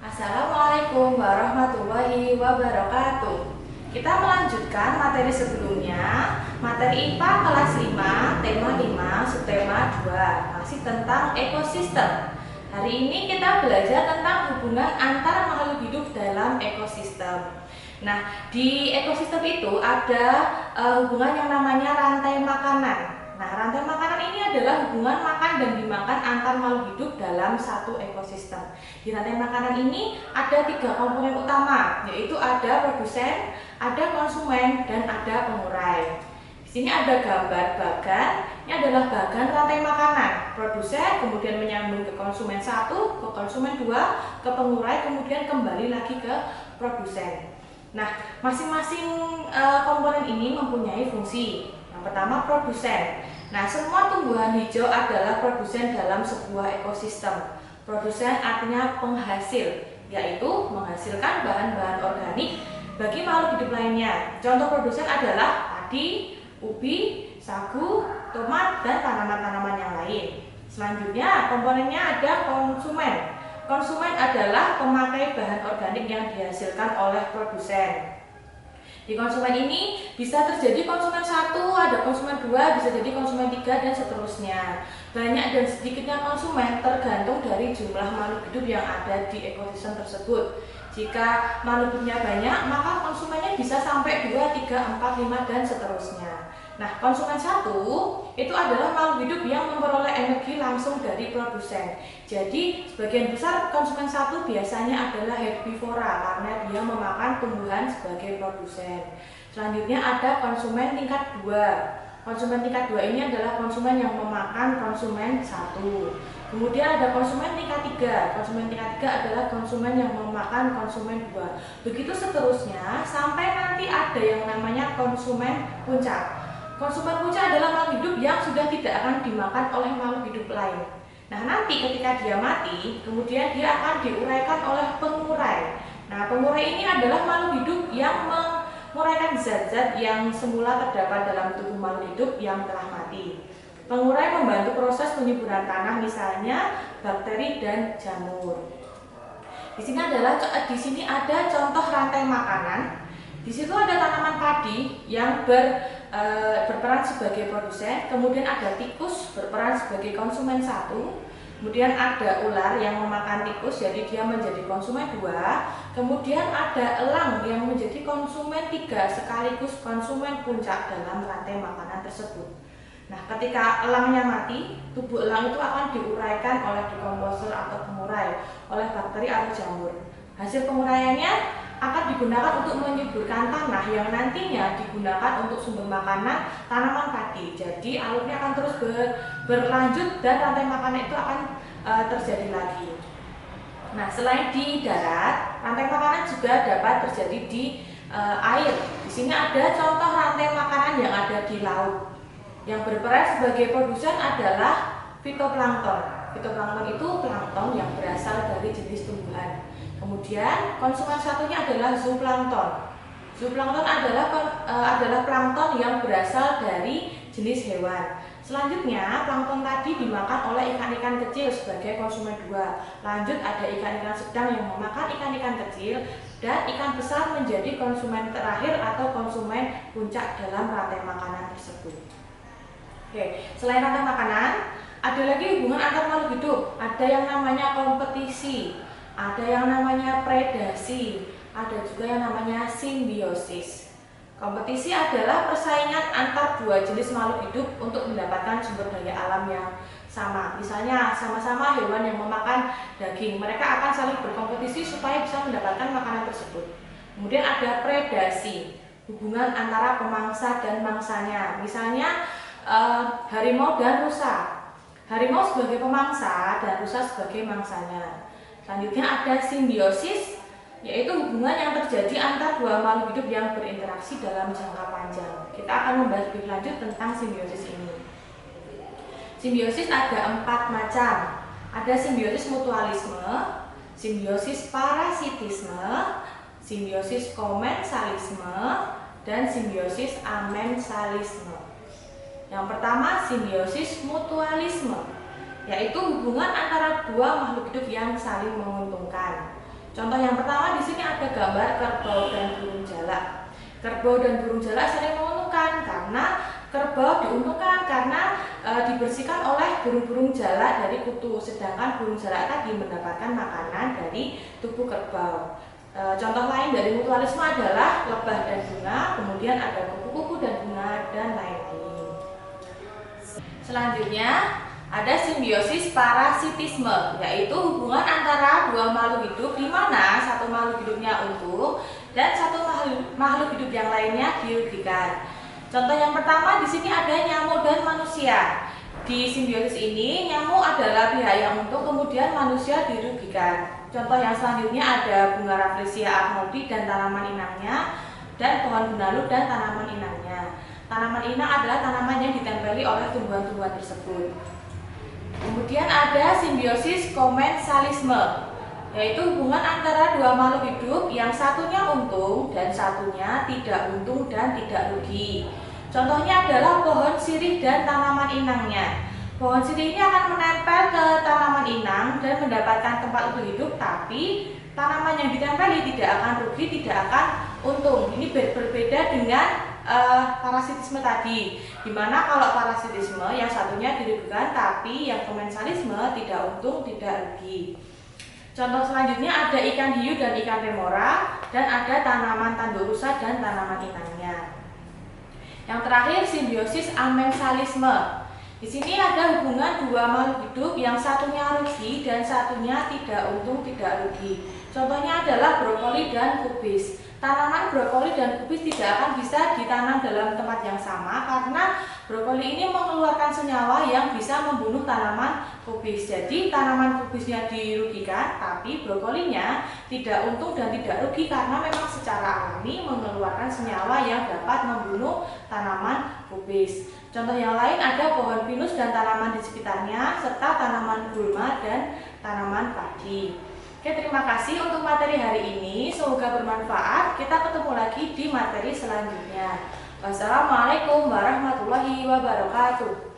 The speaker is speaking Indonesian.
Assalamualaikum warahmatullahi wabarakatuh. Kita melanjutkan materi sebelumnya, materi IPA kelas 5, tema 5, subtema 2, masih tentang ekosistem. Hari ini kita belajar tentang hubungan antar makhluk hidup dalam ekosistem. Nah, di ekosistem itu ada hubungan yang namanya rantai makanan. Nah, rantai makanan ini adalah hubungan makan dan dimakan antar makhluk hidup dalam satu ekosistem. Di rantai makanan ini ada 3 komponen utama, yaitu ada produsen, ada konsumen, dan ada pengurai. Di sini ada gambar bagan, ini adalah bagan rantai makanan. Produsen kemudian menyambung ke konsumen 1, ke konsumen 2, ke pengurai, kemudian kembali lagi ke produsen. Nah, masing-masing komponen ini mempunyai fungsi. Yang pertama, produsen. Nah, semua tumbuhan hijau adalah produsen dalam sebuah ekosistem. Produsen artinya penghasil, yaitu menghasilkan bahan-bahan organik bagi makhluk hidup lainnya. Contoh produsen adalah padi, ubi, sagu, tomat, dan tanaman-tanaman yang lain. Selanjutnya, komponennya ada konsumen. Konsumen adalah pemakai bahan organik yang dihasilkan oleh produsen. Di konsumen ini bisa terjadi konsumen 1, ada konsumen 2, bisa jadi konsumen 3, dan seterusnya. Banyak dan sedikitnya konsumen tergantung dari jumlah makhluk hidup yang ada di ekosistem tersebut. Jika makhluk hidupnya banyak, maka konsumennya bisa sampai 2, 3, 4, 5, dan seterusnya. Nah, konsumen 1 itu adalah makhluk hidup yang memperoleh energi langsung dari produsen. Jadi, sebagian besar konsumen 1 biasanya adalah herbivora karena dia memakan tumbuhan sebagai produsen. Selanjutnya ada konsumen tingkat 2. Konsumen tingkat 2 ini adalah konsumen yang memakan konsumen 1. Kemudian ada konsumen tingkat 3. Konsumen tingkat 3 adalah konsumen yang memakan konsumen 2. Begitu seterusnya sampai nanti ada yang namanya konsumen puncak. Konsumen puncak adalah makhluk hidup yang sudah tidak akan dimakan oleh makhluk hidup lain. Nah, nanti ketika dia mati, kemudian dia akan diuraikan oleh pengurai. Nah, pengurai ini adalah makhluk hidup yang menguraikan zat-zat yang semula terdapat dalam tubuh makhluk hidup yang telah mati. Pengurai membantu proses penyuburan tanah, misalnya bakteri dan jamur. Di sini ada contoh rantai makanan. Di situ ada tanaman padi yang berperan sebagai produsen, kemudian ada tikus berperan sebagai konsumen 1, kemudian ada ular yang memakan tikus, jadi dia menjadi konsumen 2, kemudian ada elang yang menjadi konsumen 3 sekaligus konsumen puncak dalam rantai makanan tersebut. Nah, ketika elangnya mati, tubuh elang itu akan diuraikan oleh dekomposer atau pengurai, oleh bakteri atau jamur. Hasil penguraiannya akan digunakan untuk menyuburkan tanah yang nantinya digunakan untuk sumber makanan tanaman padi. Jadi alurnya akan terus berlanjut dan rantai makanan itu akan terjadi lagi. Nah, selain di darat, rantai makanan juga dapat terjadi di air. Di sini ada contoh rantai makanan yang ada di laut. Yang berperan sebagai produsen adalah fitoplankton. Fitoplankton itu plankton yang berasal dari jenis tumbuhan. Kemudian konsumen satunya adalah zooplankton. Zooplankton adalah plankton yang berasal dari jenis hewan. Selanjutnya, plankton tadi dimakan oleh ikan-ikan kecil sebagai konsumen 2. Lanjut ada ikan-ikan sedang yang memakan ikan-ikan kecil, dan ikan besar menjadi konsumen terakhir atau konsumen puncak dalam rantai makanan tersebut. Oke, selain rantai makanan, ada lagi hubungan antar makhluk hidup. Ada yang namanya kompetisi, ada yang namanya predasi, ada juga yang namanya simbiosis. Kompetisi adalah persaingan antar 2 jenis makhluk hidup untuk mendapatkan sumber daya alam yang sama. Misalnya sama-sama hewan yang memakan daging, mereka akan saling berkompetisi supaya bisa mendapatkan makanan tersebut. Kemudian ada predasi, hubungan antara pemangsa dan mangsanya. Misalnya harimau dan rusa. Harimau sebagai pemangsa dan rusa sebagai mangsanya. Selanjutnya ada simbiosis, yaitu hubungan yang terjadi antar 2 makhluk hidup yang berinteraksi dalam jangka panjang. Kita akan membahas lebih lanjut tentang simbiosis ini. Simbiosis ada 4 macam. Ada simbiosis mutualisme, simbiosis parasitisme, simbiosis komensalisme, dan simbiosis amensalisme. Yang pertama, simbiosis mutualisme, yaitu hubungan antara 2 makhluk hidup yang saling menguntungkan. Contoh yang pertama di sini ada gambar kerbau dan burung jalak. Kerbau dan burung jalak saling menguntungkan karena kerbau diuntungkan karena dibersihkan oleh burung-burung jalak dari kutu, sedangkan burung jalak tadi mendapatkan makanan dari tubuh kerbau. Contoh lain dari mutualisme adalah lebah dan bunga, kemudian ada kupu-kupu dan bunga, dan lain-lain. Selanjutnya ada simbiosis parasitisme, yaitu hubungan antara dua makhluk hidup di mana satu makhluk hidupnya untung dan satu makhluk hidup yang lainnya dirugikan. Contoh yang pertama di sini ada nyamuk dan manusia. Di simbiosis ini nyamuk adalah pihak yang untung, kemudian manusia dirugikan. Contoh yang selanjutnya ada bunga Rafflesia arnoldi dan tanaman inangnya, dan pohon benalu dan tanaman inangnya. Tanaman inang adalah tanaman yang ditempeli oleh tumbuhan-tumbuhan tersebut. Kemudian ada simbiosis komensalisme, yaitu hubungan antara dua makhluk hidup yang satunya untung dan satunya tidak untung dan tidak rugi. Contohnya adalah pohon sirih dan tanaman inangnya. Pohon sirih ini akan menempel ke tanaman inang dan mendapatkan tempat untuk hidup, tapi tanaman yang ditempeli tidak akan rugi, tidak akan untung. Ini berbeda dengan parasitisme tadi, dimana kalau parasitisme yang satunya dirugikan, tapi yang komensalisme tidak untung, tidak rugi. Contoh selanjutnya ada ikan hiu dan ikan remora, dan ada tanaman tanduk rusa dan tanaman inangnya. Yang terakhir simbiosis amensalisme. Di sini ada hubungan dua makhluk hidup yang satunya rugi dan satunya tidak untung, tidak rugi. Contohnya adalah brokoli dan kubis. Tanaman brokoli dan kubis tidak akan bisa ditanam dalam tempat yang sama karena brokoli ini mengeluarkan senyawa yang bisa membunuh tanaman kubis. Jadi tanaman kubisnya dirugikan, tapi brokolinya tidak untung dan tidak rugi karena memang secara alami mengeluarkan senyawa yang dapat membunuh tanaman kubis. Contoh yang lain ada pohon pinus dan tanaman di sekitarnya, serta tanaman gulma dan tanaman padi. Oke, terima kasih untuk materi hari ini. Semoga bermanfaat. Kita ketemu lagi di materi selanjutnya. Wassalamualaikum warahmatullahi wabarakatuh.